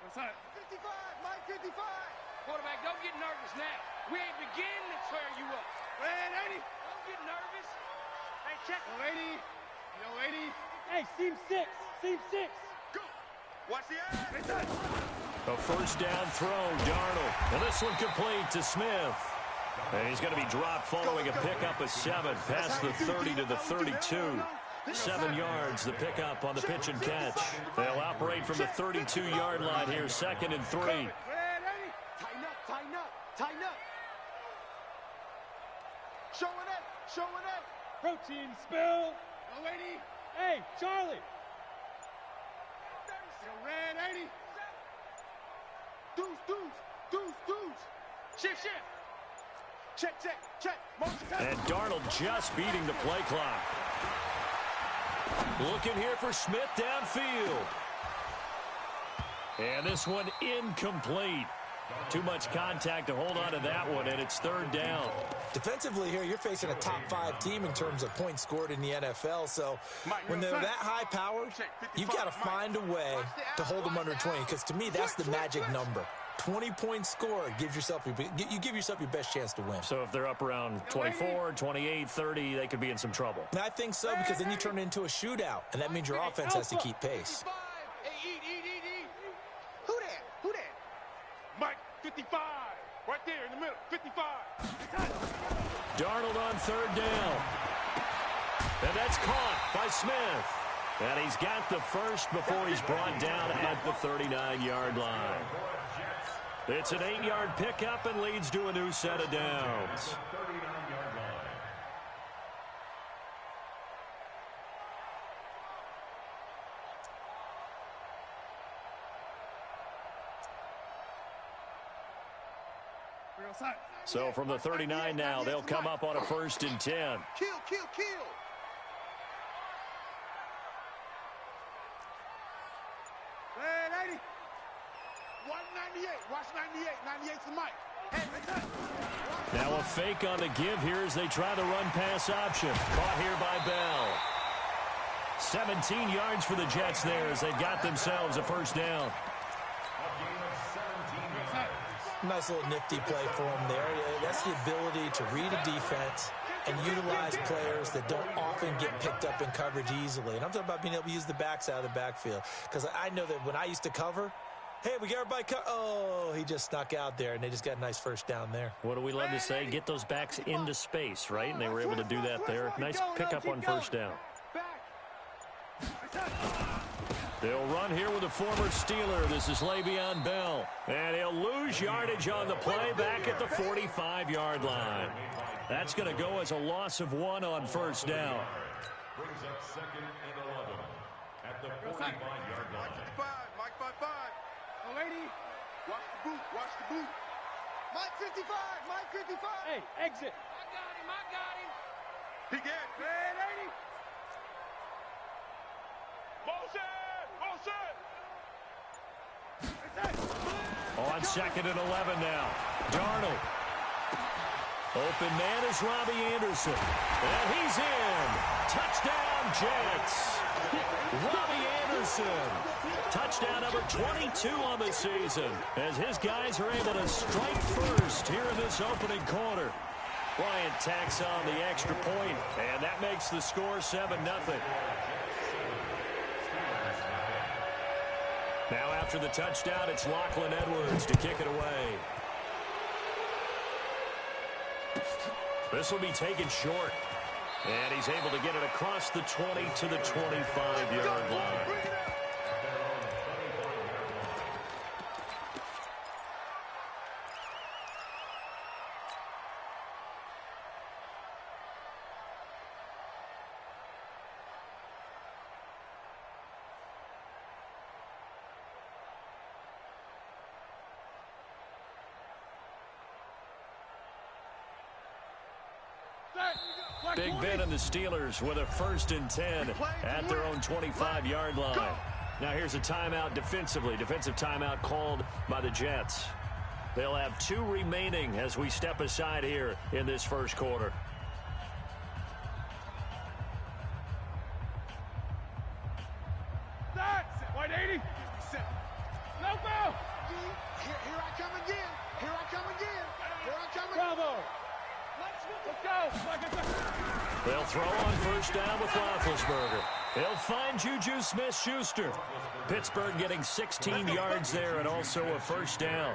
What's that? 55, Mike 55. Quarterback, don't get nervous now. We ain't beginning to tear you up. Red 80. Don't get nervous. Hey, check. Yo, 80. Yo, 80. Hey, seam 6. Seam 6. Go. Watch the edge. A first down throw, Darnold. And this one complete to Smith. And he's going to be dropped following a pickup of 7. Past the 30 to the 32. 7 yards, the pickup on the pitch and catch. They'll operate from the 32-yard line here, 2nd and 3. Tighten up, tighten up, tighten up. Showing it, showing it. Protein spill. Yo, 80. Hey, Charlie. Yo, red 80. Deuce. Shift. Check. Motion. And Darnold just beating the play clock. Looking here for Smith downfield. And this one incomplete. Too much contact to hold on to that one, and it's 3rd down. Defensively here, you're facing a top 5 team in terms of points scored in the NFL. So when they're that high powered, you've got to find a way to hold them under 20. Because to me, that's the magic number. 20 points scored gives yourself you give yourself your best chance to win. So if they're up around 24, 28, 30, they could be in some trouble. And I think so, because then you turn it into a shootout, and that means your offense has to keep pace. Hey, eat. Who that? Mike 55. Right there in the middle. 55. Darnold on 3rd down. And that's caught by Smith. And he's got the first before he's brought down at the 39-yard line. It's an 8-yard pickup and leads to a new set of downs. So from the 39 now, they'll come up on a 1st and 10. Kill. Red 80. 198. Watch 98. 98 to Mike. Hey, Now a fake on the give here as they try the run-pass option. Caught here by Bell. 17 yards for the Jets there as they've got themselves a 1st down. Nice little nifty play for him there. That's the ability to read a defense and utilize players that don't often get picked up in coverage easily. And I'm talking about being able to use the backs out of the backfield. Because I know that when I used to cover, hey, we got everybody oh, he just snuck out there, and they just got a nice 1st down there. What do we love to say? Get those backs into space, right? And they were able to do that there. Nice pickup on 1st down. They'll run here with a former Steeler. This is Le'Veon Bell. And he'll lose yardage on the play back at the 45-yard line. That's going to go as a loss of 1 on 1st down. Brings up 2nd and 11 at the 45-yard line. Mike 55. Yo, 80. Watch the boot. Mike 55. Hey, exit. I got him. He get red 80. Motion. On 2nd and 11 now. Darnold. Open man is Robbie Anderson. And he's in. Touchdown, Jets. Robbie Anderson. Touchdown number 22 on the season as his guys are able to strike first here in this opening quarter. Bryant tacks on the extra point, and that makes the score 7-0. Now after the touchdown, it's Lachlan Edwards to kick it away. This will be taken short. And he's able to get it across the 20 to the 25-yard line. Big Ben and the Steelers with a 1st and 10 at their own 25-yard line. Now here's a timeout defensively. Defensive timeout called by the Jets. They'll have 2 remaining as we step aside here in this 1st quarter. White 80. No foul. They'll throw on first down with Roethlisberger. He'll find Juju Smith-Schuster. Pittsburgh getting 16 yards there and also a first down.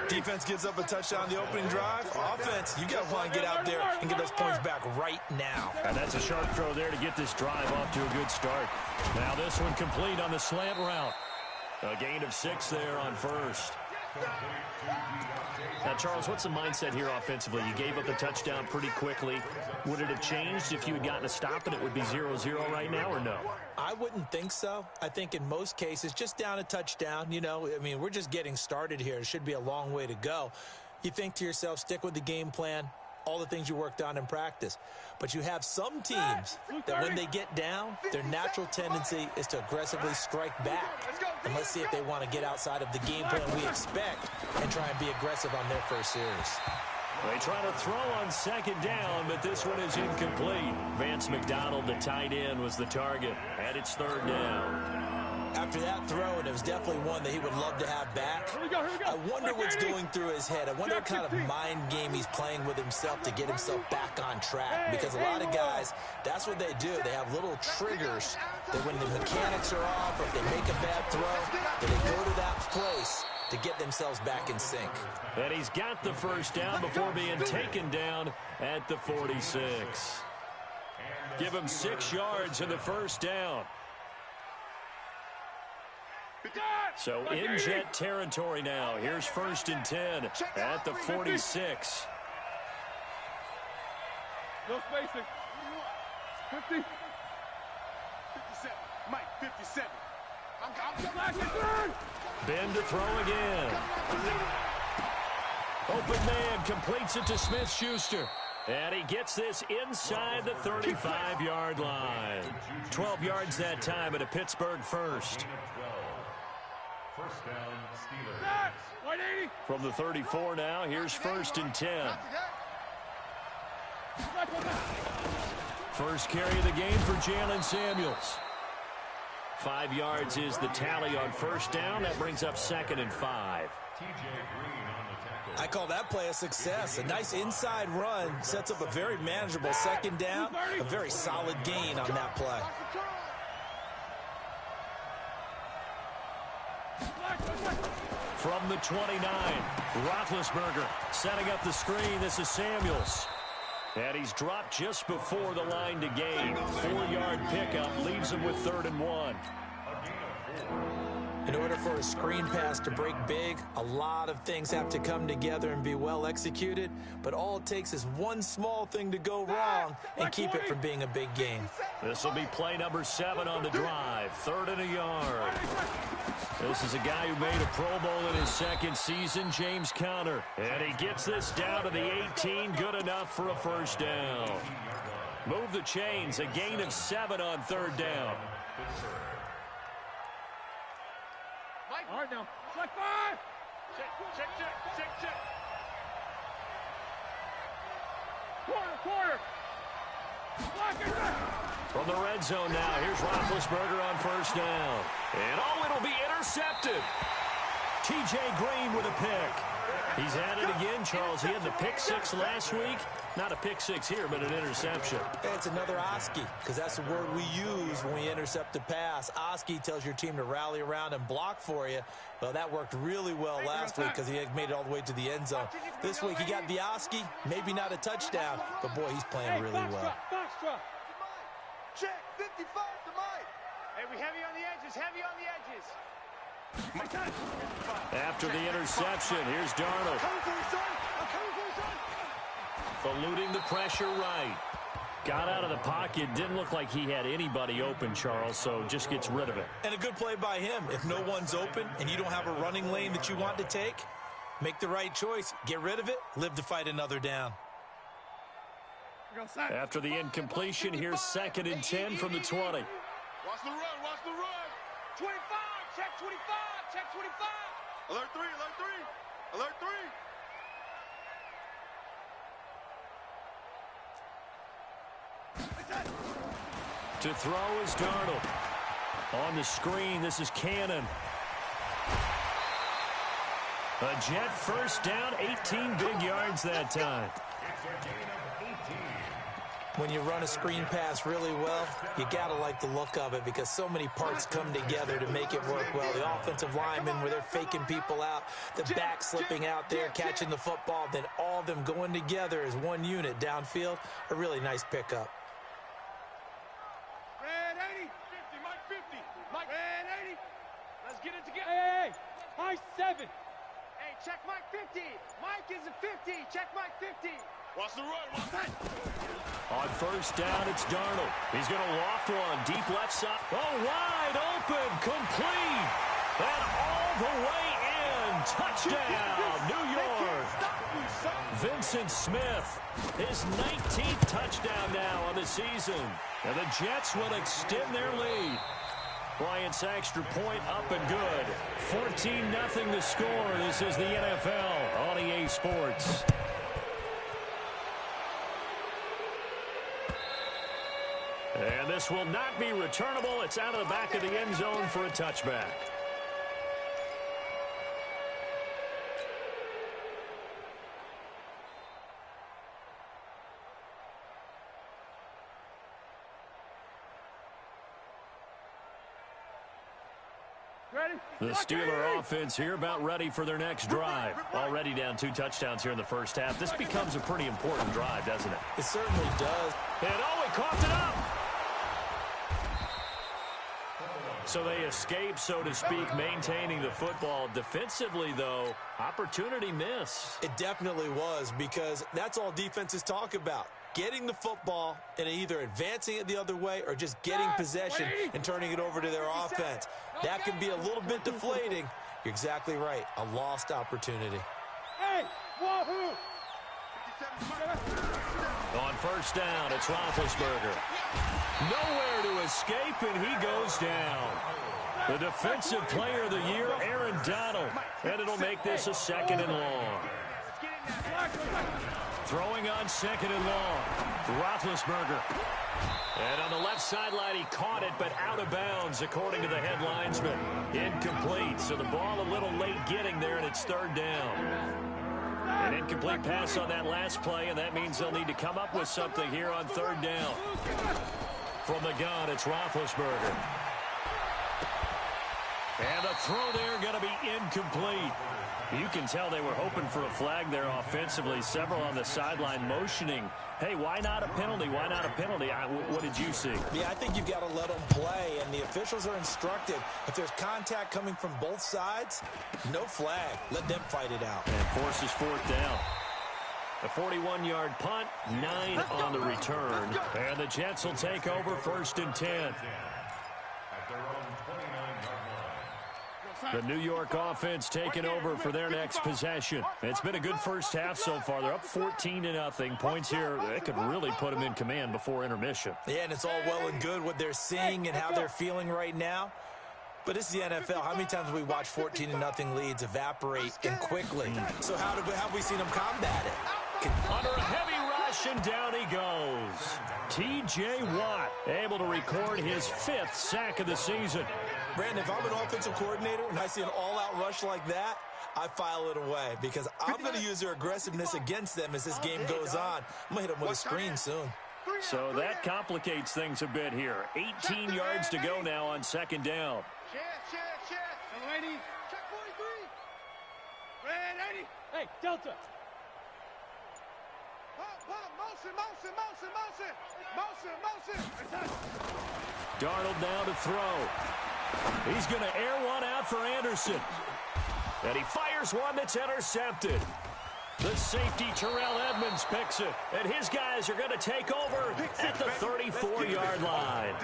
Defense gives up a touchdown the opening drive. Offense, you got to want to get out there and get those points back right now. And that's a sharp throw there to get this drive off to a good start. Now this one complete on the slant route. A gain of 6 there on first. Now, Charles, what's the mindset here offensively? You gave up the touchdown pretty quickly. Would it have changed if you had gotten a stop and it would be 0-0 right now, or no? I wouldn't think so. I think in most cases, just down a touchdown, you know, I mean, we're just getting started here. It should be a long way to go. You think to yourself, stick with the game plan, all the things you worked on in practice. But you have some teams that when they get down, their natural tendency is to aggressively strike back. And let's see if they want to get outside of the game plan we expect and try and be aggressive on their first series. They try to throw on second down, but this one is incomplete. Vance McDonald, the tight end, was the target, and it's third down. After that throw, and it was definitely one that he would love to have back. I wonder what's going through his head. I wonder what kind of mind game he's playing with himself to get himself back on track. Because a lot of guys, that's what they do. They have little triggers that when the mechanics are off or if they make a bad throw, that they go to that place to get themselves back in sync. And he's got the first down before being taken down at the 46. Give him 6 yards in the first down. So in Jet territory now. Here's 1st and 10 at the 46. No spacing. 50. 57. Mike, 57. Ben to throw again. Open man completes it to Smith-Schuster. And he gets this inside the 35-yard line. 12 yards that time at a Pittsburgh first. First down, Steelers. 180. From the 34 now, here's 1st and 10. First carry of the game for Jalen Samuels. 5 yards is the tally on first down. That brings up 2nd and 5. I call that play a success. A nice inside run sets up a very manageable second down. A very solid gain on that play. From the 29, Roethlisberger setting up the screen. This is Samuels. And he's dropped just before the line to gain. 4-yard pickup leaves him with 3rd and 1. In order for a screen pass to break big, a lot of things have to come together and be well executed. But all it takes is one small thing to go wrong and keep it from being a big game. This will be play number 7 on the drive. 3rd and a yard. This is a guy who made a Pro Bowl in his 2nd season, James Conner. And he gets this down to the 18, good enough for a first down. Move the chains, a gain of 7 on 3rd down. All right now. Check 5. Check. Quarter. From the red zone now, here's Roethlisberger on first down. And it'll be intercepted. T.J. Green with a pick. He's at it again, Charles. He had the pick 6 last week. Not a pick 6 here, but an interception. Hey, it's another Oski, because that's the word we use when we intercept a pass. Oski tells your team to rally around and block for you. Well, that worked really well last week because he had made it all the way to the end zone. This week, he got the Oski, maybe not a touchdown, but boy, he's playing really well. Check, 55 to Mike. Hey, we heavy on the edges, After the interception, here's Darnold. Eluding the pressure right. Got out of the pocket. Didn't look like he had anybody open, Charles, so just gets rid of it. And a good play by him. If no one's open and you don't have a running lane that you want to take, make the right choice. Get rid of it. Live to fight another down. After the incompletion, here's 2nd and 10 from the 20. Watch the run. 25, check 25, check 25. Alert 3. Alert 3. To throw is Darnold. On the screen, this is Cannon. A Jet first down, 18 big yards that time. When you run a screen pass really well, you got to like the look of it because so many parts come together to make it work well. The offensive linemen where they're faking people out, the back slipping out there, catching the football, then all of them going together as one unit downfield. A really nice pickup. Red 80. 50, Mike 50. Mike. Red 80. Let's get it together. Hey, Mike 7. Hey, check Mike 50. Mike is a 50. Check Mike 50. Watch the run. Watch that. On first down, it's Darnold. He's going to loft one. Deep left side. Oh, wide open. Complete. And all the way in. Touchdown, New York. Vincent Smith, his 19th touchdown now on the season. And the Jets will extend their lead. Bryant's extra point up and good. 14-0 the score. This is the NFL on EA Sports. And this will not be returnable. It's out of the back of the end zone for a touchback. Ready? The Steeler offense here about ready for their next drive. Already down 2 touchdowns here in the first half. This becomes a pretty important drive, doesn't it? It certainly does. And oh, he coughed it up. So they escape, so to speak, maintaining the football. Defensively, though, opportunity miss. It definitely was because that's all defenses talk about. Getting the football and either advancing it the other way or just getting possession and turning it over to their offense. That can be a little bit deflating. You're exactly right. A lost opportunity. Hey, wahoo! On first down, it's Roethlisberger. Nowhere to escape, and he goes down. The defensive player of the year, Aaron Donald. And it'll make this a 2nd and long. Throwing on 2nd and long. Roethlisberger. And on the left sideline, he caught it, but out of bounds, according to the head linesman. Incomplete, so the ball a little late getting there, and it's 3rd down. An incomplete pass on that last play, and that means they'll need to come up with something here on 3rd down. From the gun, it's Roethlisberger. And the throw there going to be incomplete. You can tell they were hoping for a flag there offensively. Several on the sideline motioning, hey, why not a penalty? Why not a penalty? What did you see? Yeah, I think you've got to let them play, and the officials are instructed. If there's contact coming from both sides, no flag. Let them fight it out. And forces 4th down. A 41-yard punt, 9 on the return. And the Jets will take over 1st and 10. At their own 29-yard line. The New York offense taking over for their next possession. It's been a good first half so far. They're up 14-0. Points here, that could really put them in command before intermission. Yeah, and it's all well and good what they're seeing and how they're feeling right now. But this is the NFL. How many times have we watched 14-0 leads evaporate and quickly? So how have we seen them combat it? Under a heavy rush, and down he goes. T.J. Watt able to record his 5th sack of the season. Brandon, if I'm an offensive coordinator and I see an all-out rush like that, I file it away because I'm going to use their aggressiveness against them as this game goes on. I'm going to hit them with a screen soon. So that complicates things a bit here. 18 yards to go now on 2nd down. Check. Lady. Check 43. Red 80. Hey, Delta. Motion. Darnold now to throw. He's going to air one out for Anderson. And he fires one that's intercepted. The safety, Terrell Edmonds, picks it. And his guys are going to take over at the 34-yard line.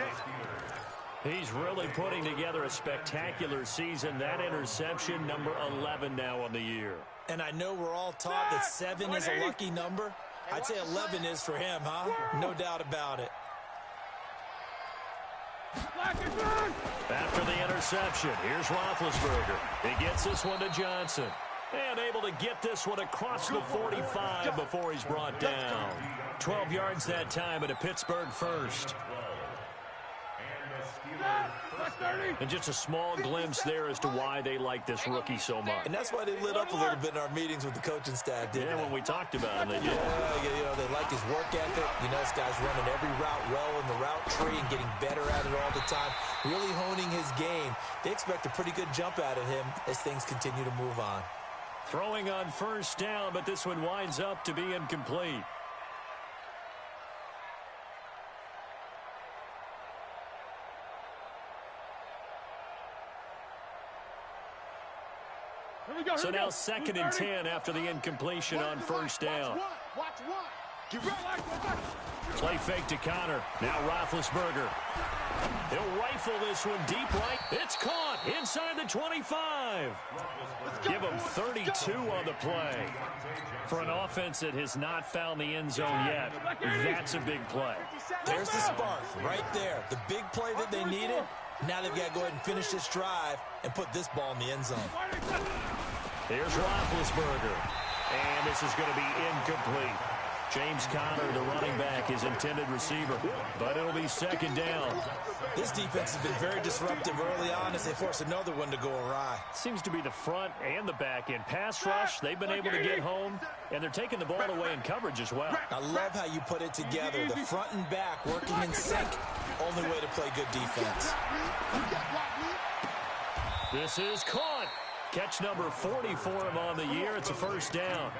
He's really putting together a spectacular season. That interception, number 11 now on the year. And I know we're all taught that 7 is a lucky number. I'd say 11 is for him, huh? No doubt about it. After the interception, here's Roethlisberger. He gets this one to Johnson. And able to get this one across the 45 before he's brought down. 12 yards that time at a Pittsburgh first. And the Steelers first And just a small glimpse there as to why they like this rookie so much. And that's why they lit up a little bit in our meetings with the coaching staff, didn't they? When we talked about him, they did. Yeah, they like his work ethic. This guy's running every route well in the route tree and getting better at it all the time, really honing his game. They expect a pretty good jump out of him as things continue to move on. Throwing on first down, but this one winds up to be incomplete. So now 2nd and 10 after the incompletion on first down. Watch one. Get ready. Play fake to Connor. Now Roethlisberger. He'll rifle this one deep right. It's caught inside the 25. Give him 32 on the play. For an offense that has not found the end zone yet, that's a big play. There's the spark right there. The big play that they needed. Now they've got to go ahead and finish this drive and put this ball in the end zone. Here's Roethlisberger. And this is going to be incomplete. James Conner, the running back, his intended receiver. But it'll be 2nd down. This defense has been very disruptive early on as they force another one to go awry. Seems to be the front and the back end. Pass rush, they've been able to get home, and they're taking the ball away in coverage as well. I love how you put it together. The front and back working in sync. Only way to play good defense. This is caught. Catch number 40 for him on the year. It's a first down.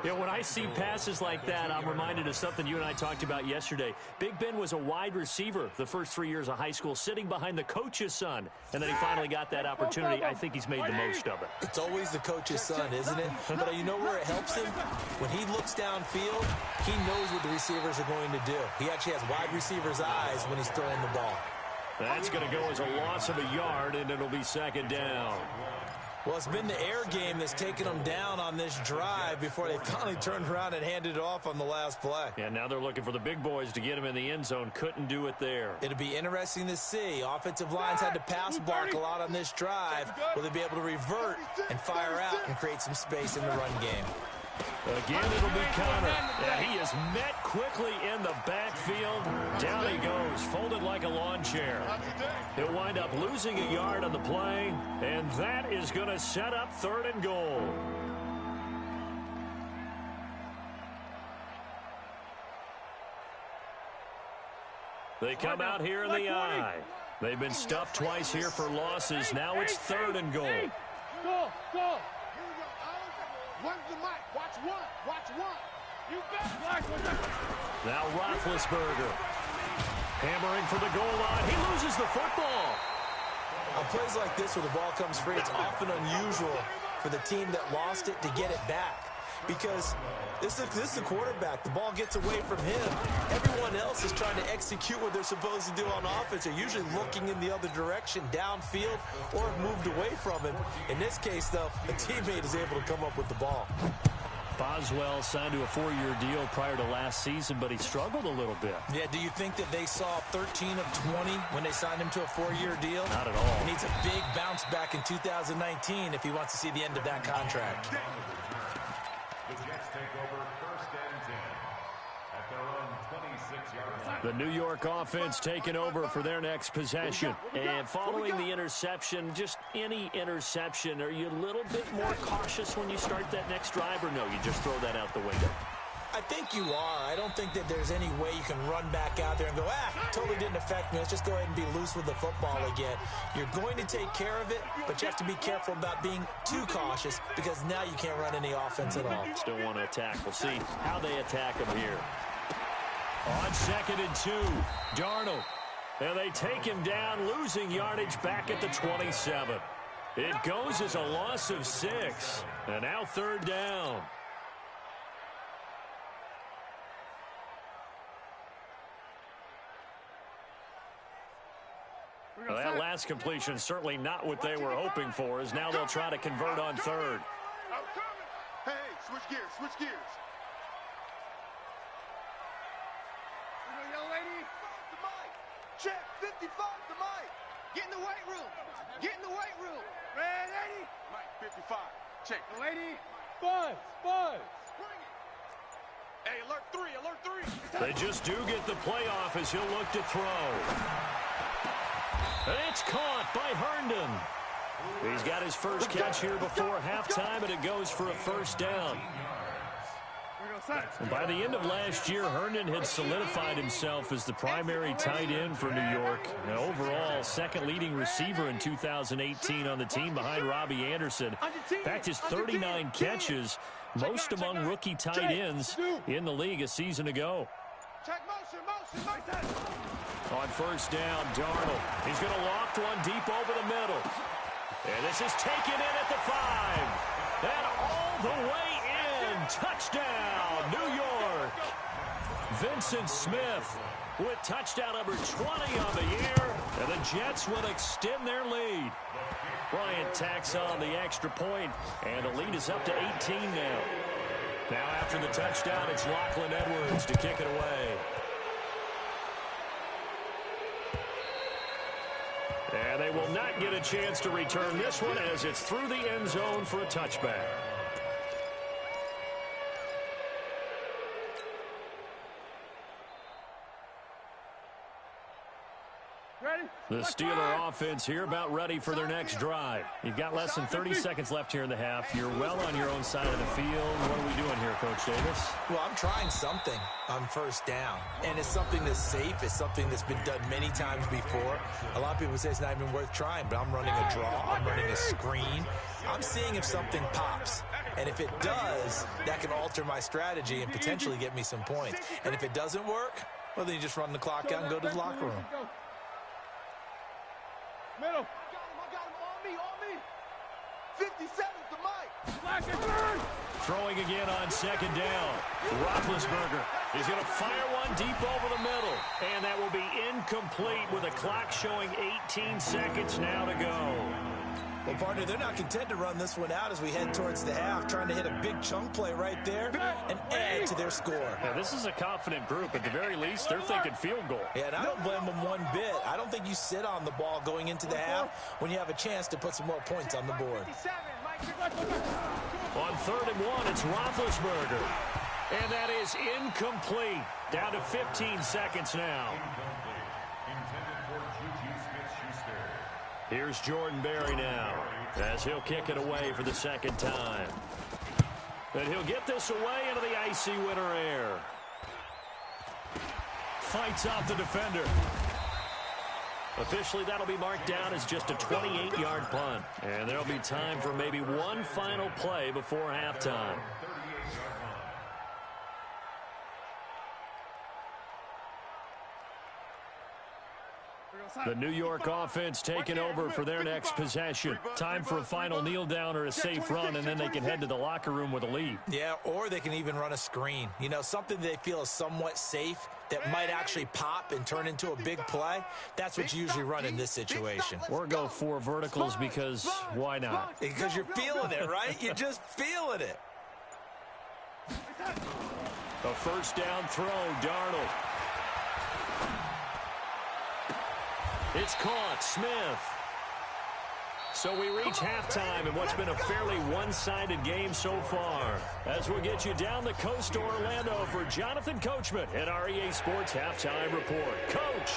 When I see passes like that, I'm reminded of something you and I talked about yesterday. Big Ben was a wide receiver the first 3 years of high school, sitting behind the coach's son, and then he finally got that opportunity. I think he's made the most of it. It's always the coach's son, isn't it? But you know where it helps him? When he looks downfield, he knows what the receivers are going to do. He actually has wide receivers' eyes when he's throwing the ball. That's going to go as a loss of a yard, and it'll be 2nd down. Well, it's been the air game that's taken them down on this drive before they finally turned around and handed it off on the last play. And now they're looking for the big boys to get him in the end zone. Couldn't do it there. It'll be interesting to see. Offensive lines had to pass block a lot on this drive. Will they be able to revert and fire out and create some space in the run game? Again, it'll be Connor. And he is met quickly in the backfield. Down he goes, folded like a lawn chair. He'll wind up losing a yard on the play, and that is going to set up 3rd and goal. They come out here in the eye. They've been stuffed twice here for losses. Now it's 3rd and goal. Go. Run the mic. Watch one. You bet. Now Roethlisberger. Hammering for the goal line. He loses the football. On plays like this where the ball comes free, it's often unusual for the team that lost it to get it back. Because this is the quarterback. The ball gets away from him. Everyone else is trying to execute what they're supposed to do on offense. They're usually looking in the other direction, downfield, or have moved away from him. In this case, though, a teammate is able to come up with the ball. Boswell signed to a 4-year deal prior to last season, but he struggled a little bit. Yeah, do you think that they saw 13 of 20 when they signed him to a 4-year deal? Not at all. He needs a big bounce back in 2019 if he wants to see the end of that contract. The Jets take over 1st and 10 at their own 26-yard line. The New York offense taking over for their next possession. And following the interception, just any interception, are you a little bit more cautious when you start that next drive, or no, you just throw that out the window? I think you are. I don't think that there's any way you can run back out there and go, totally didn't affect me. Let's just go ahead and be loose with the football again. You're going to take care of it, but you have to be careful about being too cautious because now you can't run any offense at all. Still want to attack. We'll see how they attack him here. On 2nd and 2, Darnold. And they take him down, losing yardage back at the 27. It goes as a loss of 6. And now 3rd down. Well, that last completion certainly not what they were hoping for, as now they'll try to convert on 3rd. Hey, switch gears. Young lady, the mic. Check 55 the mic. Get in the weight room. Red 80. Mike 55. Check. The lady. Buzz. Hey, alert 3. They just do get the playoff as he'll look to throw. It's caught by Herndon. He's got his first catch here before halftime, and it goes for a first down. And by the end of last year, Herndon had solidified himself as the primary tight end for New York. And overall, second leading receiver in 2018 on the team behind Robbie Anderson. In fact, his 39 catches, most among rookie tight ends in the league a season ago. On first down, Darnold. He's going to loft one deep over the middle. And this is taken in at the 5. And all the way in. Touchdown, New York. Vincent Smith with touchdown number 20 on the year. And the Jets will extend their lead. Bryant tacks on the extra point, and the lead is up to 18 now. Now after the touchdown, it's Lachlan Edwards to kick it away. And they will not get a chance to return this one as it's through the end zone for a touchback. The Steeler offense here about ready for their next drive. You've got less than 30 seconds left here in the half. You're well on your own side of the field. What are we doing here, Coach Davis? Well, I'm trying something on first down. And it's something that's safe. It's something that's been done many times before. A lot of people say it's not even worth trying, but I'm running a draw. I'm running a screen. I'm seeing if something pops. And if it does, that can alter my strategy and potentially get me some points. And if it doesn't work, well, then you just run the clock out and go to the locker room. Middle. I got him. On me. 57 to Mike. Throwing again on second down. Roethlisberger is going to fire one deep over the middle. And that will be incomplete with a clock showing 18 seconds now to go. Well, partner, they're not content to run this one out as we head towards the half, trying to hit a big chunk play right there and add to their score. Yeah, this is a confident group. At the very least, they're thinking field goal. Yeah, and I don't blame them one bit. I don't think you sit on the ball going into the half when you have a chance to put some more points on the board. On 3rd and 1, it's Roethlisberger. And that is incomplete. Down to 15 seconds now. Here's Jordan Berry now as he'll kick it away for the second time. And he'll get this away into the icy winter air. Fights off the defender. Officially, that'll be marked down as just a 28-yard punt. And there'll be time for maybe one final play before halftime. The New York offense taking over for their next possession. Time for a final kneel down or a safe run, and then they can head to the locker room with a lead. Yeah, or they can even run a screen. You know, something they feel is somewhat safe that might actually pop and turn into a big play. That's what you usually run in this situation. Or go 4 verticals because why not? Because you're feeling it, right? You're just feeling it. A first down throw, Darnold. It's caught, Smith. So we reach halftime in what's been a fairly one-sided game so far. As we'll get you down the coast to Orlando for Jonathan Coachman at our EA Sports Halftime Report. Coach!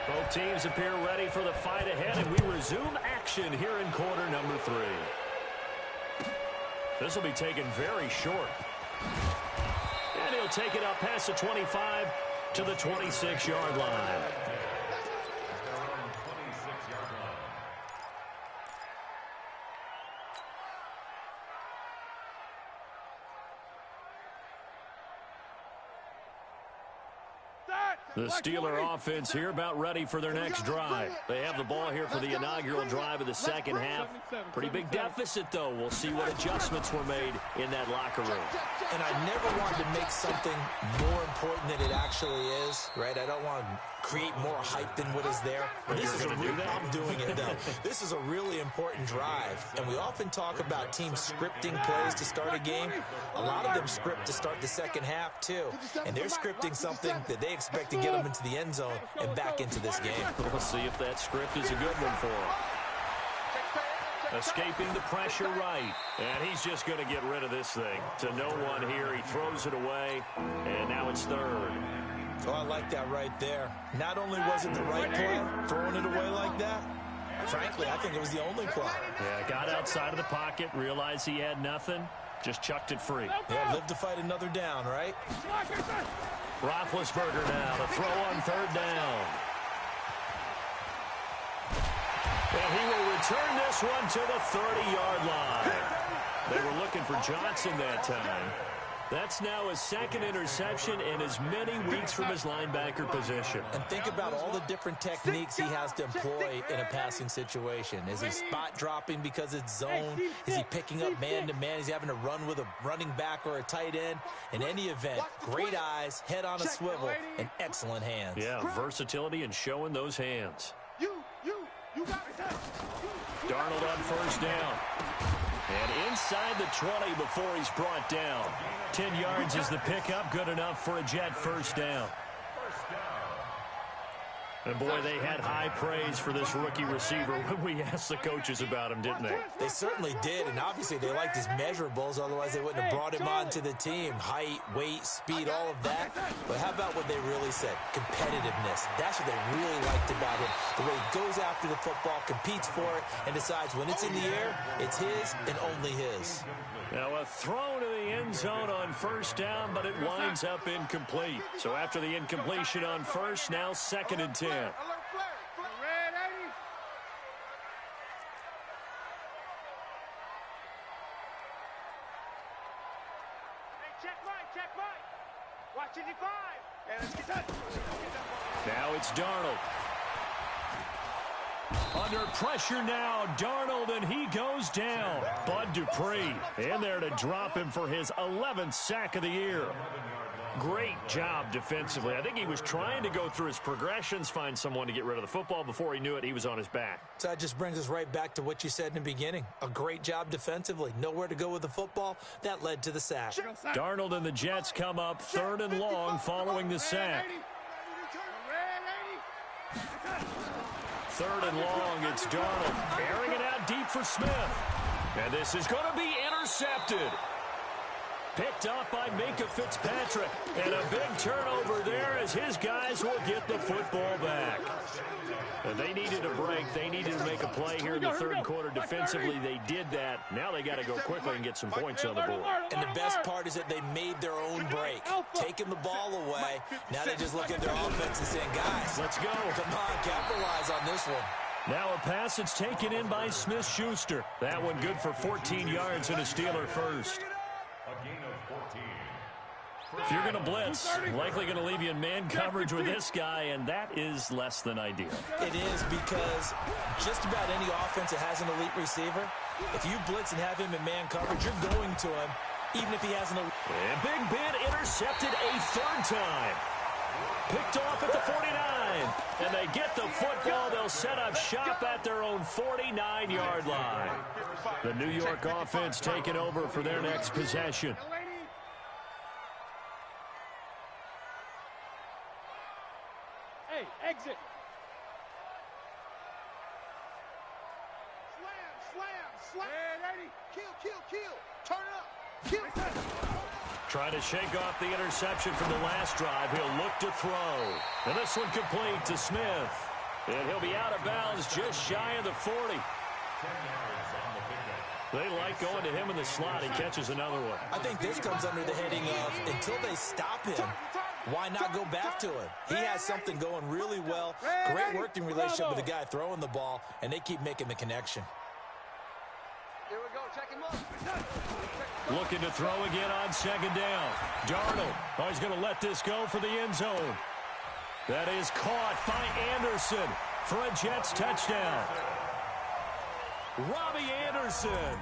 Both teams appear ready for the fight ahead, and we resume action here in quarter number 3. This will be taken very short. And he'll take it up past the 25 to the 26-yard line. The Steeler offense here about ready for their next drive. They have the ball here for the inaugural drive of the second half. Pretty big deficit, though. We'll see what adjustments were made in that locker room. And I never wanted to make something more important than it actually is, right? I don't want to create more hype than what is there. This is I'm doing it, though. This is a really important drive. And we often talk about teams scripting plays to start a game. A lot of them script to start the second half, too. And they're scripting something that they expect to get them into the end zone and back into this game. We'll see if that script is a good one for them. Escaping the pressure right. And he's just going to get rid of this thing. To no one here. He throws it away. And now it's 3rd. Oh, I like that right there. Not only was it the right play, throwing it away, that? Frankly, I think it was the only play. Yeah, got outside of the pocket, realized he had nothing, just chucked it free. Yeah, live to fight another down, right? Roethlisberger now to throw on third down. And he will return this one to the 30-yard line. They were looking for Johnson that time. That's now his second interception in as many weeks from his linebacker position. And think about all the different techniques he has to employ in a passing situation. Is he spot dropping because it's zone? Is he picking up man-to-man? Is he having to run with a running back or a tight end? In any event, great eyes, head on a swivel, and excellent hands. Yeah, versatility and showing those hands. You got it. Darnold on first down. And inside the 20 before he's brought down. 10 yards is the pickup, good enough for a Jet first down. And, boy, they had high praise for this rookie receiver when we asked the coaches about him, didn't they? They certainly did, and obviously they liked his measurables, otherwise they wouldn't have brought him onto the team. Height, weight, speed, all of that. But how about what they really said? Competitiveness. That's what they really liked about him. The way he goes after the football, competes for it, and decides when it's in the air, it's his and only his. Now a throw to the end zone on first down, but it winds up incomplete. So after the incompletion on first, now 2nd and 10. Alert flag. Red 80. Hey, check right. Watch it, 5. Hey, let's get that. Now it's Darnold. Under pressure now, Darnold, and he goes down. Bud Dupree in there to drop him for his 11th sack of the year. Great job defensively. I think he was trying to go through his progressions, find someone to get rid of the football. Before he knew it, he was on his back. So that just brings us right back to what you said in the beginning. A great job defensively. Nowhere to go with the football. That led to the sack. Darnold and the Jets come up 3rd and long following the sack. 3rd and long, it's Darnold. Airing it out deep for Smith. And this is going to be intercepted. Picked off by Minkah Fitzpatrick. And a big turnover there as his guys will get the football back. And they needed a break. They needed to make a play here in the 3rd quarter. Defensively, they did that. Now they got to go quickly and get some points on the board. And the best part is that they made their own break. Taking the ball away. Now they just look at their offense and saying, guys, let's go. Come on, capitalize on this one. Now a pass that's taken in by Smith-Schuster. That one good for 14 yards and a Steeler first. If you're going to blitz, likely going to leave you in man coverage with this guy, and that is less than ideal. It is, because just about any offense that has an elite receiver, if you blitz and have him in man coverage, you're going to him, even if he has an elite. And Big Ben intercepted a 3rd time. Picked off at the 49. And they get the football. They'll set up shop at their own 49-yard line. The New York offense taking over for their next possession. Hey, exit. Slam. Red 80. Kill. Turn it up. Kill. Trying to shake off the interception from the last drive. He'll look to throw. And this one complete to Smith. And he'll be out of bounds just shy of the 40. They like going to him in the slot. He catches another one. I think this comes under the heading of, until they stop him, why not go back to him? He has something going really well. Great working relationship with the guy throwing the ball, and they keep making the connection. Here we go. Check him up. Looking to throw again on 2nd down. Darnold. Oh, he's going to let this go for the end zone. That is caught by Anderson for a Jets touchdown. Robbie Anderson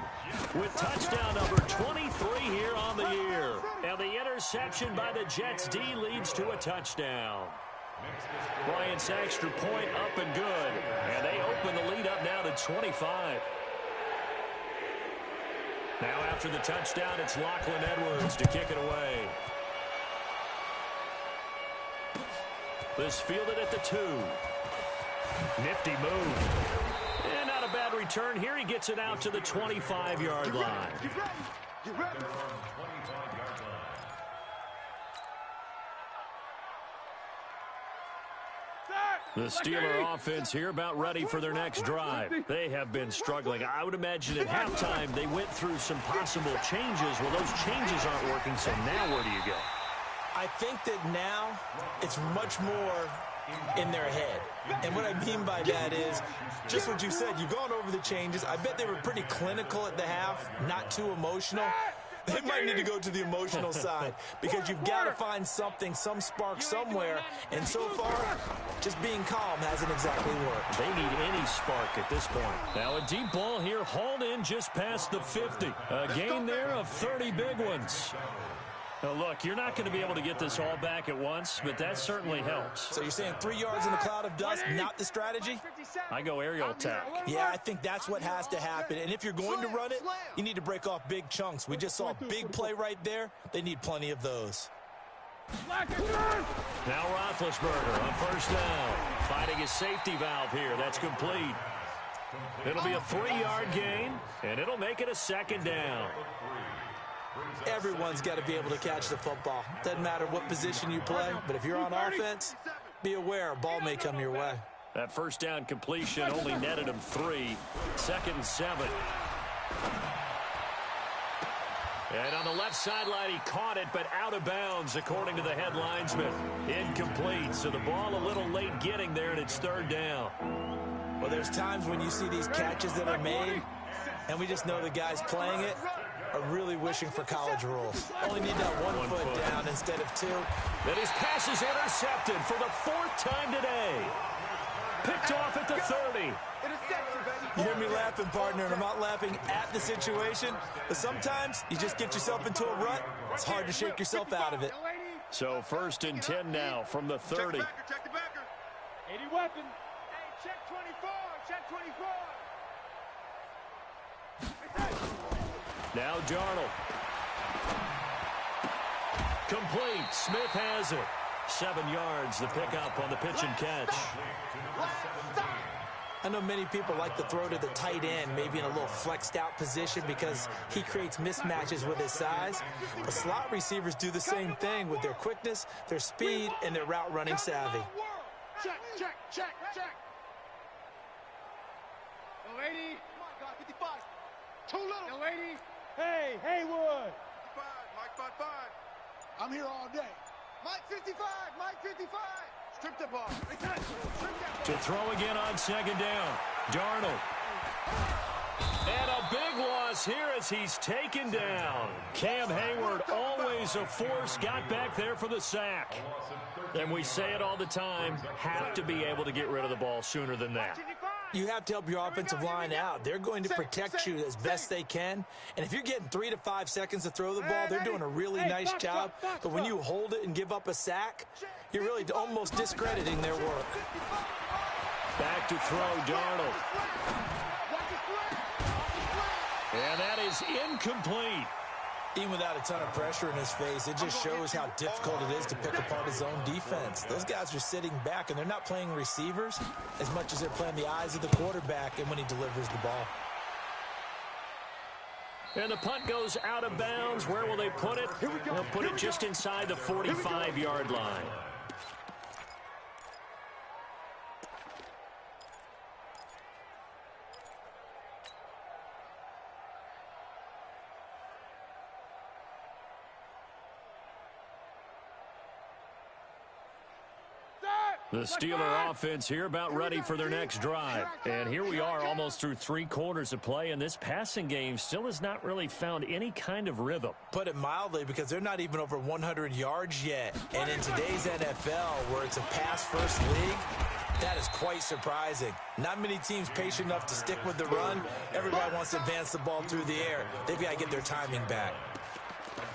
with touchdown number 23 here on the year. And the interception by the Jets D leads to a touchdown. Bryant's extra point up and good. And they open the lead up now to 25. Now after the touchdown, it's Lachlan Edwards to kick it away. This fielded at the 2. Nifty move. And not a bad return here. He gets it out to the 25-yard line. Get ready. The Steeler offense here about ready for their next drive. They have been struggling. I would imagine at halftime they went through some possible changes. Well, those changes aren't working, so now where do you go? I think that now it's much more in their head. And what I mean by that is just what you said. You've gone over the changes. I bet they were pretty clinical at the half, not too emotional. They might need to go to the emotional side because you've got to find something, some spark somewhere. And so far, just being calm hasn't exactly worked. They need any spark at this point. Now a deep ball here hauled in just past the 50. A gain there of 30 big ones. Now look, you're not going to be able to get this all back at once, but that certainly helps. So you're saying 3 yards in a cloud of dust, not the strategy? I go aerial attack. Yeah, I think that's what has to happen. And if you're going to run it, you need to break off big chunks. We just saw a big play right there. They need plenty of those. Now Roethlisberger on first down. Fighting his safety valve here. That's complete. It'll be a 3-yard gain, and it'll make it a second down. Everyone's got to be able to catch the football. Doesn't matter what position you play, but if you're on offense, be aware a ball may come your way. That first down completion only netted him 3. 2nd and 7. And on the left sideline, he caught it, but out of bounds, according to the head linesman. Incomplete, so the ball a little late getting there, and it's 3rd down. Well, there's times when you see these catches that are made, and we just know the guys playing it are really wishing for college rules. Only need that one foot down instead of 2. And his pass is intercepted for the 4th time today. Picked off at the 30. You hear me laughing, partner, and I'm not laughing at the situation, but sometimes you just get yourself into a rut. It's hard to shake yourself out of it. So 1st and 10 now from the 30. Check the backer. 80 weapon. Hey, check 24. Check 24. Now Darnold. Complete. Smith has it. 7 yards, the pickup on the pitch and catch. I know many people like to throw to the tight end, maybe in a little flexed out position because he creates mismatches with his size. But slot receivers do the same thing with their quickness, their speed, and their route running savvy. Check, check, check, check. The lady. Come on, God, 55. Too little. The lady. Hey, Haywood. 55, Mike 55. I'm here all day. Mike 55, Mike 55. Strip the ball. To throw again on 2nd down. Darnold. And a big loss here as he's taken down. Cam Hayward, always a force, got back there for the sack. And we say it all the time, have to be able to get rid of the ball sooner than that. You have to help your offensive line out. They're going to protect you as best they can. And if you're getting 3 to 5 seconds to throw the ball, they're doing a really nice job. But when you hold it and give up a sack, you're really almost discrediting their work. Back to throw, Darnold. And that is incomplete. Even without a ton of pressure in his face, it just shows how difficult it is to pick apart his own defense. Those guys are sitting back, and they're not playing receivers as much as they're playing the eyes of the quarterback and when he delivers the ball. And the punt goes out of bounds. Where will they put it? They'll put it just inside the 45-yard line. The Steeler offense here about ready for their next drive. And here we are almost through 3 quarters of play, and this passing game still has not really found any kind of rhythm. Put it mildly, because they're not even over 100 yards yet. And in today's NFL, where it's a pass-first league, that is quite surprising. Not many teams patient enough to stick with the run. Everybody wants to advance the ball through the air. They've got to get their timing back.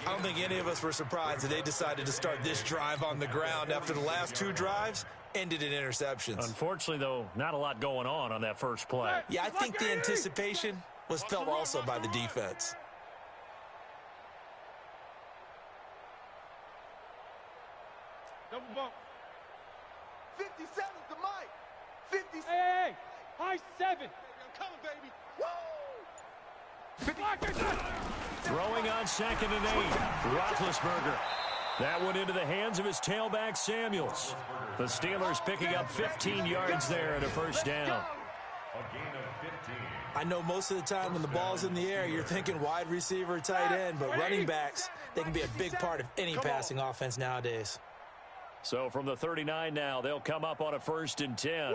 I don't think any of us were surprised that they decided to start this drive on the ground after the last 2 drives ended in interceptions. Unfortunately, though, not a lot going on that first play. Yeah, I think the anticipation was felt also by the defense. Double bump. 57 to Mike. 50. Hey, high 7. I'm coming, baby. Woo! Throwing on 2nd and 8. Roethlisberger. That went into the hands of his tailback, Samuels. The Steelers picking up 15 yards there and a first down. A gain of 15. I know most of the time when the ball's in the air, you're thinking wide receiver, tight end, but running backs, they can be a big part of any passing offense nowadays. So from the 39 now, they'll come up on a 1st and 10.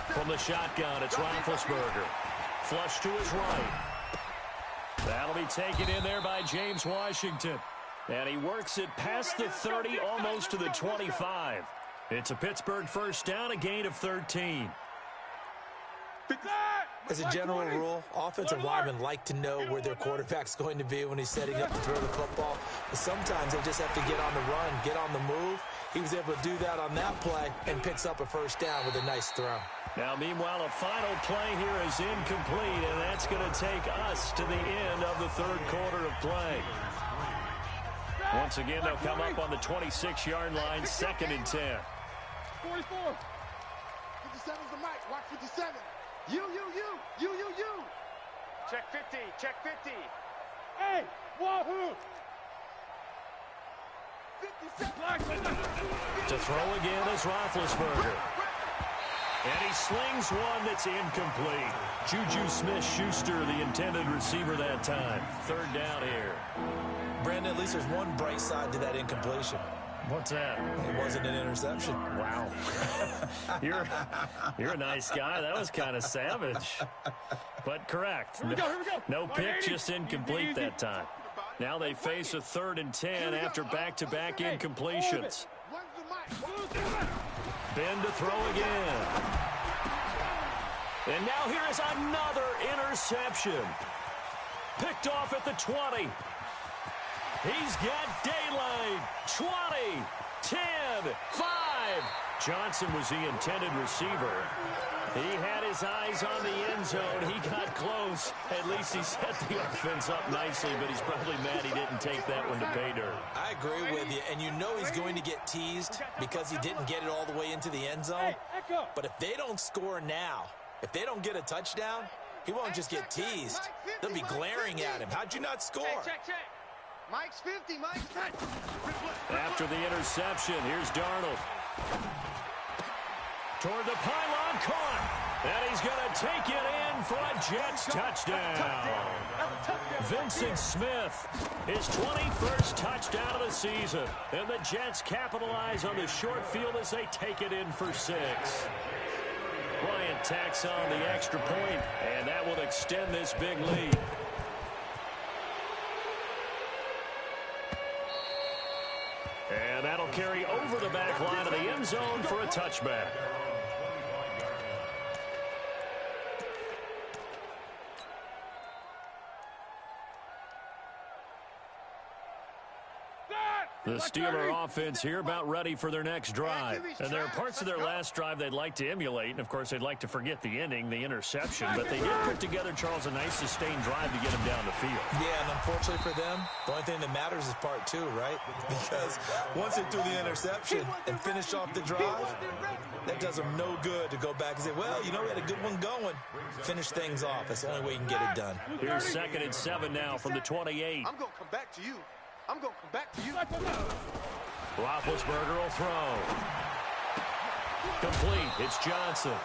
From the shotgun, it's Roethlisberger. Flush to his right. That'll be taken in there by James Washington. And he works it past the 30, almost to the 25. It's a Pittsburgh first down, a gain of 13. As a general rule, offensive linemen like to know where their quarterback's going to be when he's setting up to throw the football. But sometimes they just have to get on the run, get on the move. He was able to do that on that play and picks up a first down with a nice throw. Now, meanwhile, a final play here is incomplete, and that's going to take us to the end of the third quarter of play. Once again, they'll come up on the 26-yard line, 2nd and 10. 44. 57's the mic. Watch 57. You. Check 50. Check 50. Hey, wahoo! 57. To throw again is Roethlisberger. And he slings one that's incomplete. Juju Smith-Schuster, the intended receiver that time. 3rd down here. Brandon, at least there's one bright side to that incompletion. What's that? It wasn't an interception. Wow. You're a nice guy. That was kind of savage. But correct. Here we go. No pick, just incomplete that time. Now they face a 3rd and 10 after back-to-back incompletions. Ben to throw again. And now here is another interception. Picked off at the 20. He's got daylight. 20, 10, 5. Johnson was the intended receiver. He had his eyes on the end zone. He got close. At least he set the offense up nicely, but he's probably mad he didn't take that one to pay dirt. I agree with you, and you know he's going to get teased because he didn't get it all the way into the end zone. But if they don't score now, if they don't get a touchdown, he won't just get teased. They'll be glaring at him. How'd you not score? Check. Mike's 50. Mike's 50. After the interception, here's Darnold. Toward the pylon, caught. And he's going to take it in for a Jets touchdown. Vincent Smith, his 21st touchdown of the season. And the Jets capitalize on the short field as they take it in for 6. Bryant tacks on the extra point, and that will extend this big lead. And that'll carry over the back line of the end zone for a touchback. The Steeler offense here about ready for their next drive. And there are parts of their last drive they'd like to emulate. And, of course, they'd like to forget the ending, the interception. But they did put together, Charles, a nice sustained drive to get him down the field. Yeah, and unfortunately for them, the only thing that matters is part 2, right? Because once they threw the interception and finished off the drive, that does them no good to go back and say, well, you know, we had a good one going. Finish things off. That's the only way you can get it done. Here's 2nd and 7 now from the 28. I'm going to come back to you. Roethlisberger will throw. Complete. It's Johnson.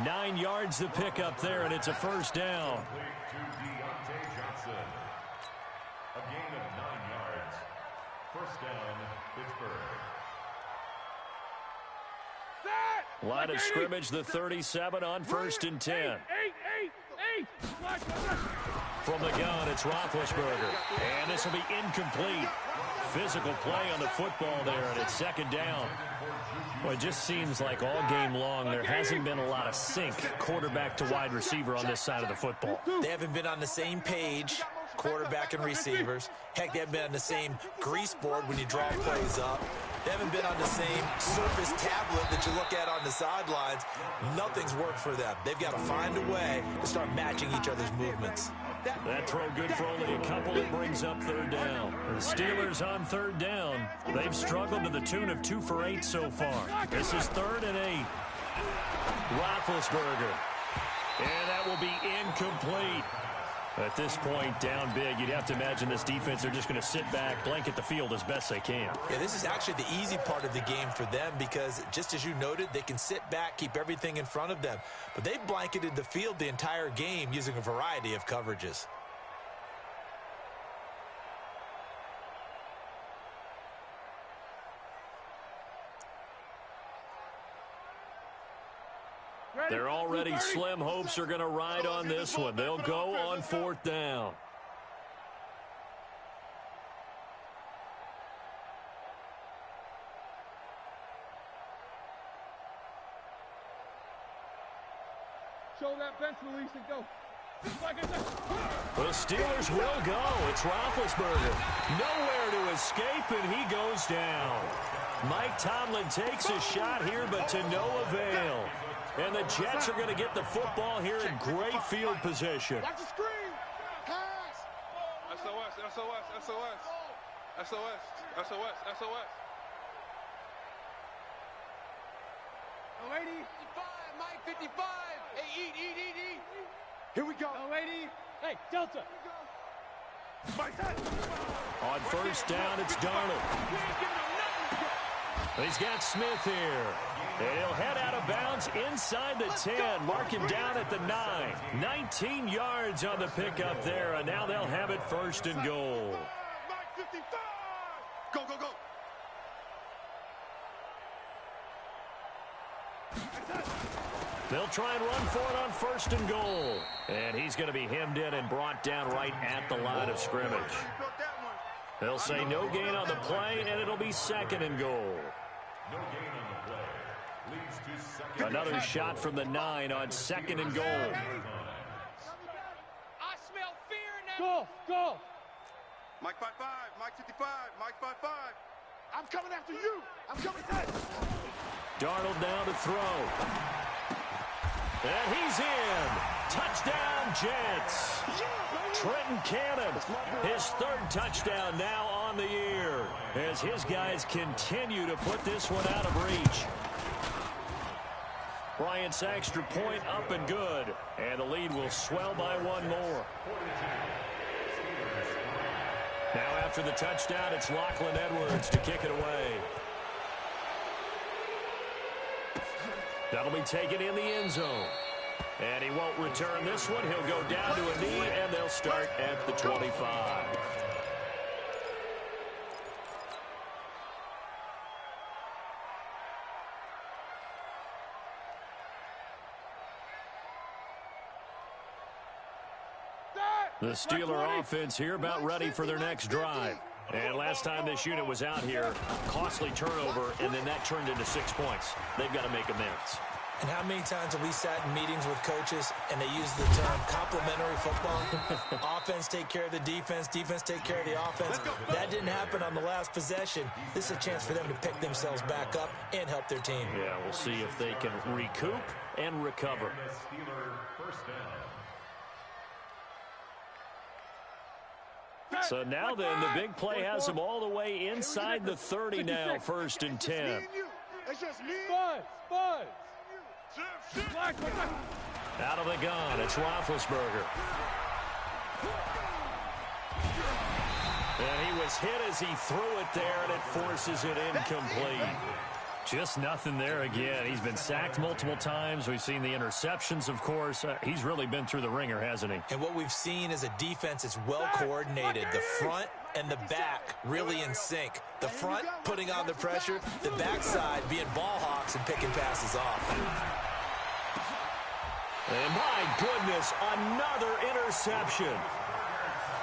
9 yards to pick up there, and it's a first down. Complete to Deontay Johnson. A gain of 9 yards. First down, Pittsburgh. Line of scrimmage, the 37 on 1st and 10. Eight. From the gun, it's Roethlisberger. And this will be incomplete. Physical play on the football there, and it's 2nd down. Well, it just seems like all game long there hasn't been a lot of sync quarterback to wide receiver on this side of the football. They haven't been on the same page, quarterback and receivers. Heck, they haven't been on the same grease board when you draw plays up. They haven't been on the same Surface tablet that you look at on the sidelines. Nothing's worked for them. They've got to find a way to start matching each other's movements. That throw good for only a couple. It brings up 3rd down. The Steelers on 3rd down. They've struggled to the tune of 2 for 8 so far. This is 3rd and 8. Roethlisberger. And that will be incomplete. At this point, down big, you'd have to imagine this defense, they're just going to sit back, blanket the field as best they can. Yeah, this is actually the easy part of the game for them because, just as you noted, they can sit back, keep everything in front of them. But they've blanketed the field the entire game using a variety of coverages. Their already slim hopes are going to ride on this one. They'll go on 4th down. Show that bench release and go. The Steelers will go. It's Roethlisberger. Nowhere to escape, and he goes down. Mike Tomlin takes a shot here, but to no avail. And the Jets are going to get the football here in great field position. Watch the screen. Pass. SOS, SOS, SOS. SOS, SOS, SOS. Oh, 80. 55, Mike, 55. Hey, eat. Here we go. Oh, 80. Hey, Delta. On 1st down, it's Darnold. He's got Smith here. And he'll head out of bounds inside the 10. Mark him down at the 9. 19 yards on the pickup there, and now they'll have it 1st and goal. Go, go, go. They'll try and run for it on 1st and goal. And he's going to be hemmed in and brought down right at the line of scrimmage. They'll say no gain on the play, and it'll be 2nd and goal. No gain on the play. Leads to 2nd. Another shot from the 9 on 2nd and goal. I smell fear now. Go. Mike 5-5, Mike 55, Mike 5-5. I'm coming after you. I'm coming after you. Darnold now to throw. And he's in. Touchdown, Jets. Trenton Cannon, his 3rd touchdown now on the year as his guys continue to put this one out of reach. Bryant's extra point up and good, and the lead will swell by 1 more. Now after the touchdown, it's Lachlan Edwards to kick it away. That'll be taken in the end zone. And he won't return this one. He'll go down to a knee, and they'll start at the 25. The Steeler offense here about ready for their next drive. And last time this unit was out here, costly turnover, and then that turned into 6 points. They've got to make amends. And how many times have we sat in meetings with coaches and they use the term complementary football? Offense take care of the defense, defense take care of the offense. That didn't happen on the last possession. This is a chance for them to pick themselves back up and help their team. Yeah, we'll see if they can recoup and recover. So now then, the big play has them all the way inside the 30 now, 1st and 10. Spud. Out of the gun, it's Roethlisberger. And he was hit as he threw it there, and it forces it incomplete. Just nothing there again. He's been sacked multiple times. We've seen the interceptions, of course. He's really been through the ringer, hasn't he? And what we've seen is a defense that's well coordinated. The front and the back really in sync. The front putting on the pressure, the backside being ball hawks and picking passes off. And my goodness, another interception.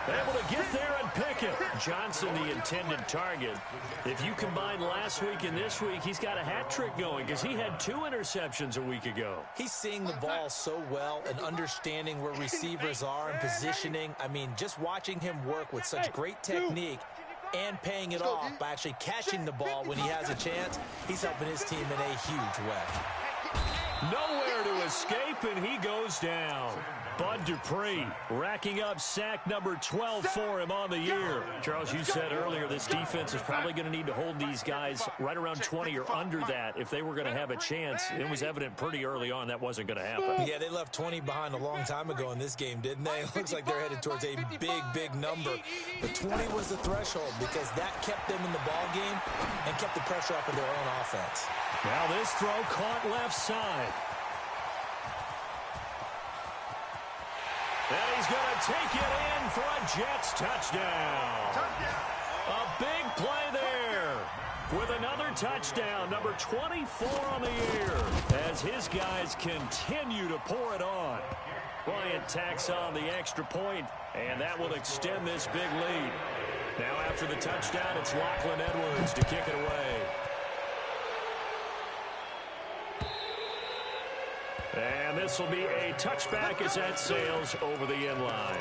Able to get there and pick it. Johnson, the intended target. If you combine last week and this week, he's got a hat trick going because he had 2 interceptions a week ago. He's seeing the ball so well and understanding where receivers are and positioning. I mean, just watching him work with such great technique and paying it off by actually catching the ball when he has a chance, he's helping his team in a huge way. Nowhere to escape, and he goes down. Bud Dupree racking up sack number 12 for him on the year. Charles, you said earlier this defense is probably going to need to hold these guys right around 20 or under that if they were going to have a chance. It was evident pretty early on that wasn't going to happen. Yeah, they left 20 behind a long time ago in this game, didn't they? It looks like they're headed towards a big number. But 20 was the threshold because that kept them in the ball game and kept the pressure off of their own offense. Now this throw caught left side. And he's going to take it in for a Jets touchdown. A big play there with another touchdown, number 24 on the year, as his guys continue to pour it on. Bryant tacks on the extra point, and that will extend this big lead. Now after the touchdown, it's Lachlan Edwards to kick it away. And this will be a touchback as that sails over the end line.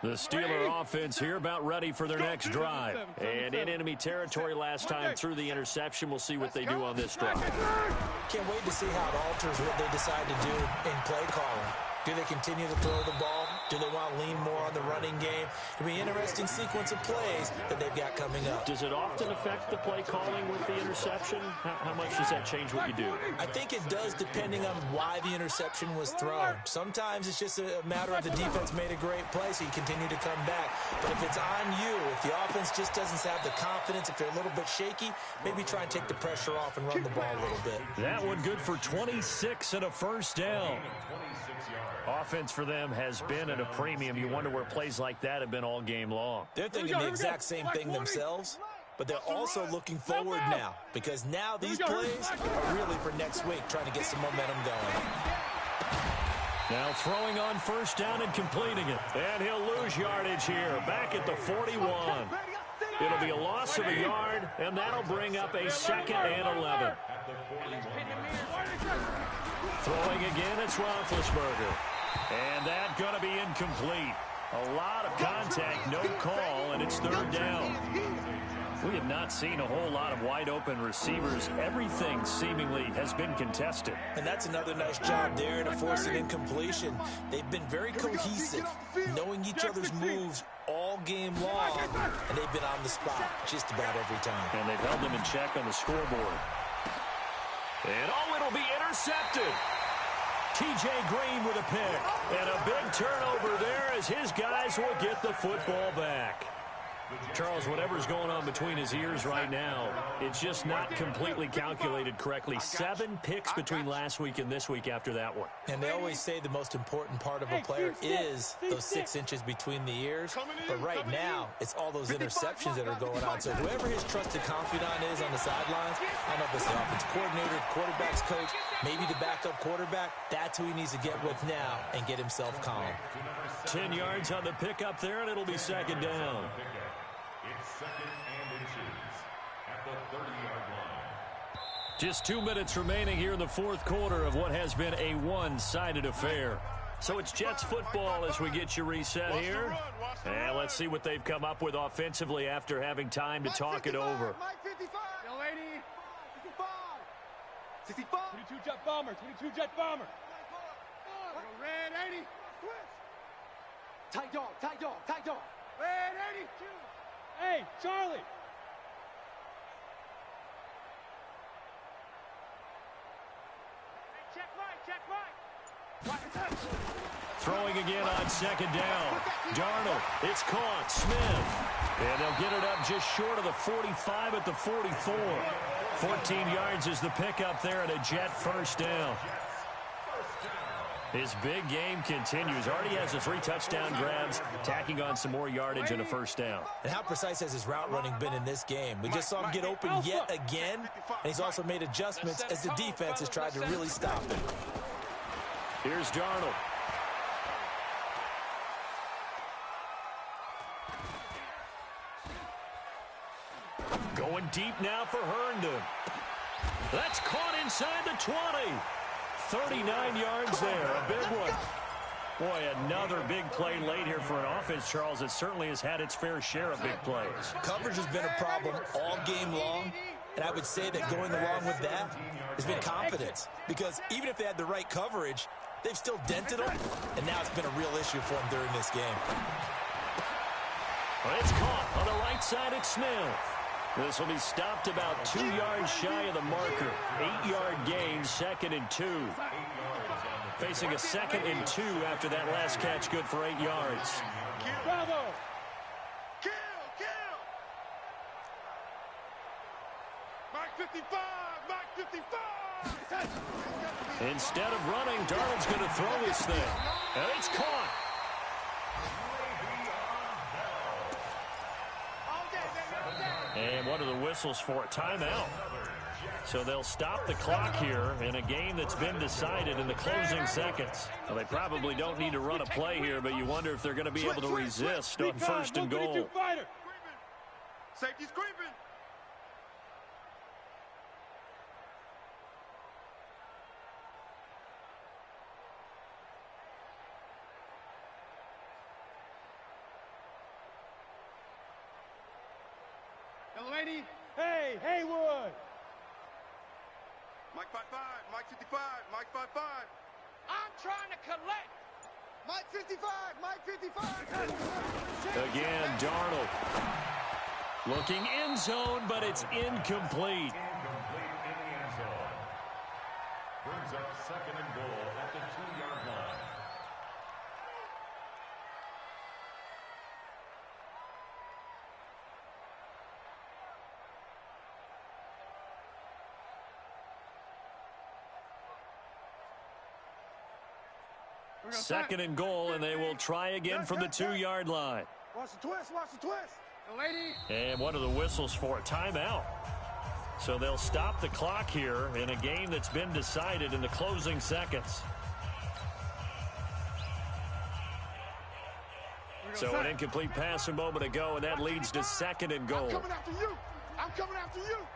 The Steeler offense here about ready for their next drive. And in enemy territory last time through the interception. We'll see what they do on this drive. Can't wait to see how it alters what they decide to do in play calling. Do they continue to throw the ball? Do they want to lean more on the running game? It'll be an interesting sequence of plays that they've got coming up. Does it often affect the play calling with the interception? How much does that change what you do? I think it does depending on why the interception was thrown. Sometimes it's just a matter of the defense made a great play, so you continue to come back. But if it's on you, if the offense just doesn't have the confidence, if they're a little bit shaky, maybe try and take the pressure off and run the ball a little bit. That one good for 26 and a first down. Offense for them has been at a premium. You wonder where plays like that have been all game long. They're thinking the exact same thing themselves, but they're also looking forward now because now these plays are really for next week, trying to get some momentum going. Now throwing on first down and completing it. And he'll lose yardage here, back at the 41. It'll be a loss of a yard, and that'll bring up a 2nd and 11. Throwing again, it's Roethlisberger. And that's going to be incomplete. A lot of contact, no call, and it's 3rd down. We have not seen a whole lot of wide-open receivers. Everything seemingly has been contested. And that's another nice job there to force an incompletion. They've been very cohesive, knowing each other's moves all game long, and they've been on the spot just about every time. And they've held them in check on the scoreboard. And, it'll be intercepted. T.J. Green with a pick. And a big turnover there as his guys will get the football back. Charles, whatever's going on between his ears right now, it's just not completely calculated correctly. 7 picks between last week and this week after that one. And they always say the most important part of a player is those 6 inches between the ears. But right now, it's all those interceptions that are going on. So whoever his trusted confidant is on the sidelines, I don't know if it's the offensive coordinator, the quarterback's coach, maybe the backup quarterback, that's who he needs to get with now and get himself calm. 10 yards on the pickup there, and it'll be 2nd down. It's 2nd and inches at the 30-yard line. Just 2 minutes remaining here in the 4th quarter of what has been a one-sided affair. So it's Jets football as we get you reset here. And let's see what they've come up with offensively after having time to talk it over. 65. 22 jet bomber. 22 jet bomber. Red 80. Tight dog. Red 82. Hey, Charlie. Check right. Throwing again on 2nd down. Darnold, it's caught. Smith. And they'll get it up just short of the 45 at the 44. 14 yards is the pickup there and a Jet first down. His big game continues. Already has the 3 touchdown grabs, tacking on some more yardage and a first down. And how precise has his route running been in this game? We just saw him get open yet again, and he's also made adjustments as the defense has tried to really stop him. Here's Darnold. Going deep now for Herndon. That's caught inside the 20. 39 yards there, a big one. Boy, another big play late here for an offense, Charles. It certainly has had its fair share of big plays. Coverage has been a problem all game long, and I would say that going along with that has been confidence. Because even if they had the right coverage, they've still dented them, and now it's been a real issue for them during this game. Well, it's caught on the right side at Smith. This will be stopped about 2 yards shy of the marker. 8-yard gain, 2nd and 2. Facing a 2nd and 2 after that last catch, good for 8 yards. Bravo! Kill! Mike 55! Mike 55! Instead of running, Darnold's going to throw this thing. And it's caught. And what are the whistles for? Timeout. So they'll stop the clock here in a game that's been decided in the closing seconds. Well, they probably don't need to run a play here, but you wonder if they're going to be able to resist on 1st and goal. Safety's creeping. Young lady, hey, Haywood! Mike 55, Mike 55, Mike 55. I'm trying to collect! Mike 55, Mike 55. Again, Darnold. Looking end zone, but it's incomplete. Incomplete in the end zone. Brings up 2nd and goal at the 2-yard line. Second and goal, and they will try again from the 2-yard line. Watch the twist, watch the twist. Young lady, And what are the whistles for? Timeout. So they'll stop the clock here in a game that's been decided in the closing seconds. So an incomplete pass a moment ago, and that leads to 2nd and goal. I'm coming after you. I'm coming after you.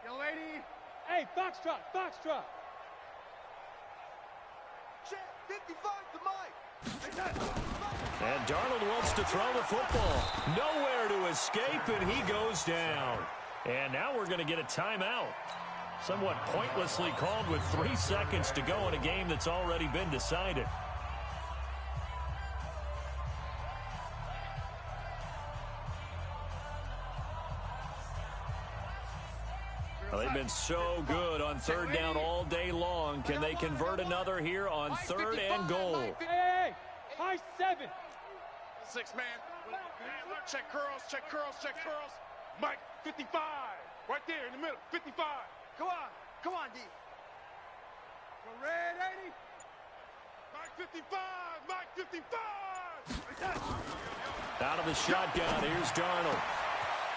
young lady. Hey, Foxtrot! Check 55 to Mike. And Darnold wants to throw the football. Nowhere to escape, and he goes down. And now we're going to get a timeout. Somewhat pointlessly called with 3 seconds to go in a game that's already been decided. Well, they've been so good on 3rd down all day long. Can they convert another here on 3rd and goal? Hey! High 7! 6 man. Check curls, check curls, check curls. Mike 55! Right there in the middle, 55! Come on, D. Go red 80! Mike 55! Mike 55! Out of the shotgun, here's Darnold.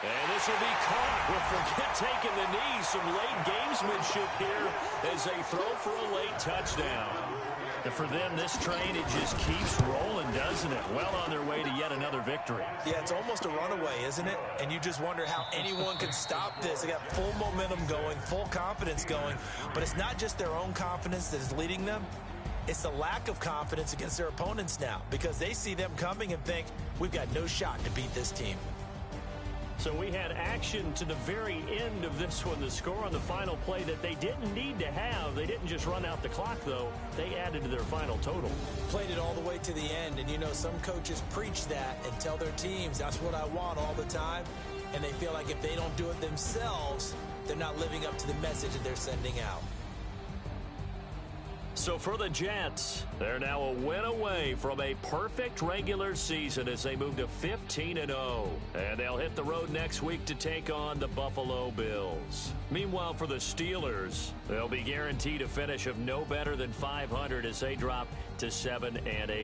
And this will be caught. Well, forget taking the knee. Some late gamesmanship here as they throw for a late touchdown. And for them, this train, it just keeps rolling, doesn't it? Well on their way to yet another victory. Yeah, it's almost a runaway, isn't it? And you just wonder how anyone can stop this. They got full momentum going, full confidence going. But it's not just their own confidence that is leading them. It's the lack of confidence against their opponents now, because they see them coming and think, we've got no shot to beat this team. So we had action to the very end of this one. The score on the final play that they didn't need to have. They didn't just run out the clock, though. They added to their final total. Played it all the way to the end. And, you know, some coaches preach that and tell their teams, that's what I want all the time. And they feel like if they don't do it themselves, they're not living up to the message that they're sending out. So for the Jets, they're now a win away from a perfect regular season as they move to 15-0. And they'll hit the road next week to take on the Buffalo Bills. Meanwhile, for the Steelers, they'll be guaranteed a finish of no better than 500 as they drop to 7-8.